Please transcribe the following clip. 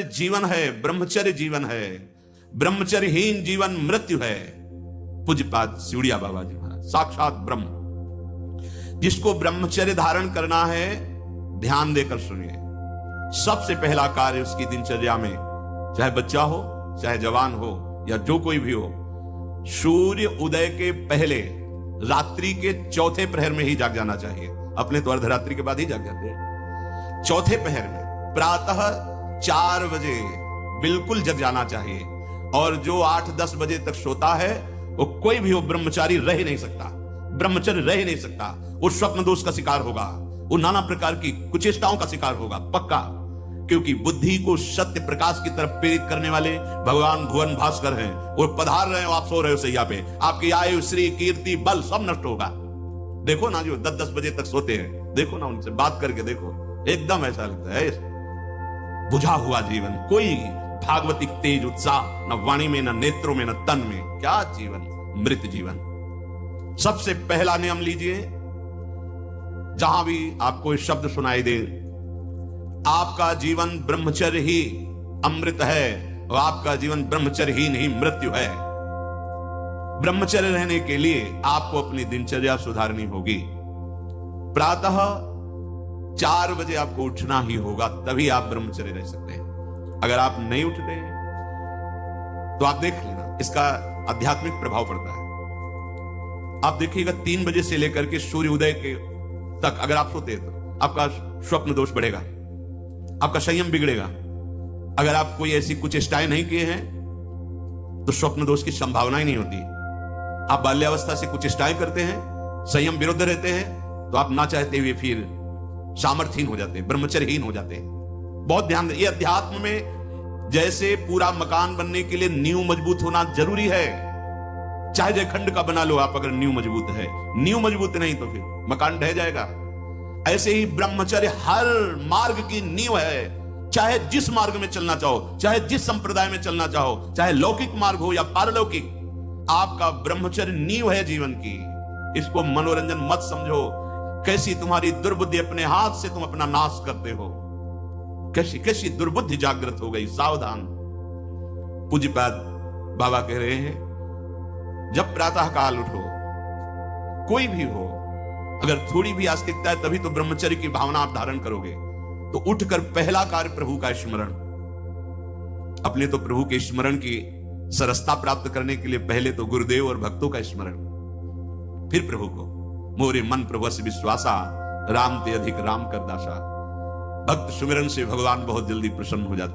जीवन है, ब्रह्मचर्य जीवन है, ब्रह्मचर्यहीन जीवन मृत्यु है। पूज्यपाद सिउड़िया बाबा जी महाराज साक्षात ब्रह्म। जिसको ब्रह्मचर्य धारण करना है, ध्यान देकर सुनिए। सबसे पहला कार्य उसकी दिनचर्या में, चाहे बच्चा हो, चाहे जवान हो, या जो कोई भी हो, सूर्य उदय के पहले रात्रि के चौथे प्रहर में ही जाग जाना चाहिए। अपने तो अर्धरात्रि के बाद ही जाग जाते हैं। चौथे प्रहर में प्रातः 4 बजे बिल्कुल जग जाना चाहिए। और जो 8-10 बजे तक सोता है, वो कोई भी हो, ब्रह्मचारी रह ही नहीं सकता, ब्रह्मचर्य रह ही नहीं सकता। वो स्वप्न दोष का शिकार होगा, वो नाना प्रकार की कुचेष्टाओं का शिकार होगा पक्का। क्योंकि बुद्धि को सत्य प्रकाश की तरफ प्रेरित करने वाले भगवान भुवन भास्कर हैं। वो पधार रहे हो, आप सो रहे हो सैया पे, आपकी आयु, श्री, कीर्ति, बल सब नष्ट होगा। देखो ना जो 10-10 बजे तक सोते हैं, देखो ना उनसे बात करके देखो, एकदम ऐसा लगता है बुझा हुआ जीवन, कोई भागवतिक तेज उत्साह न वाणी में, न नेत्रों में, न तन में। क्या जीवन, मृत जीवन। सबसे पहला नियम लीजिए, जहां भी आपको ये शब्द सुनाई दे, आपका जीवन ब्रह्मचर्य ही अमृत है और आपका जीवन ब्रह्मचर्य ही नहीं मृत्यु है। ब्रह्मचर्य रहने के लिए आपको अपनी दिनचर्या सुधारनी होगी। प्रातः 4 बजे आपको उठना ही होगा, तभी आप ब्रह्मचर्य रह सकते हैं। अगर आप नहीं उठते तो आप देख लेना, इसका आध्यात्मिक प्रभाव पड़ता है। आप देखिएगा 3 बजे से लेकर के सूर्य उदय के तक अगर आप सोते हैं तो आपका स्वप्न दोष बढ़ेगा, आपका संयम बिगड़ेगा। अगर आप कोई ऐसी कुछ चेष्टाएं नहीं किए हैं तो स्वप्न दोष की संभावना ही नहीं होती। आप बाल्यावस्था से कुछ चेष्टाएं करते हैं, संयम विरुद्ध रहते हैं, तो आप ना चाहते हुए फिर सामर्थ्यहीन हो जाते हैं, ब्रह्मचर्यहीन हो जाते हैं। बहुत ध्यान दें, ये अध्यात्म में जैसे पूरा मकान बनने के लिए नींव मजबूत होना जरूरी है। चाहे जयखंड का बना लो आप, अगर नींव मजबूत है, नींव मजबूत नहीं तो फिर मकान ढह जाएगा। ऐसे ही ब्रह्मचर्य हर मार्ग की नींव है। चाहे जिस मार्ग में चलना चाहो, चाहे जिस संप्रदाय में चलना चाहो, चाहे लौकिक मार्ग हो या पारलौकिक, आपका ब्रह्मचर्य नींव है जीवन की। इसको मनोरंजन मत समझो। कैसी तुम्हारी दुर्बुद्धि, अपने हाथ से तुम अपना नाश करते हो। कैसी कैसी दुर्बुद्धि जागृत हो गई, सावधान। पूज्यपाद बाबा कह रहे हैं, जब प्रातः काल उठो, कोई भी हो, अगर थोड़ी भी आस्तिकता है तभी तो ब्रह्मचर्य की भावना आप धारण करोगे। तो उठकर पहला कार्य प्रभु का स्मरण। अपने तो प्रभु के स्मरण की सरसता प्राप्त करने के लिए पहले तो गुरुदेव और भक्तों का स्मरण, फिर प्रभु को। मोरे मन प्रभु से विश्वासा, राम ते अधिक राम कर दासा। भक्त सुमिरन से भगवान बहुत जल्दी प्रसन्न हो जाते हैं।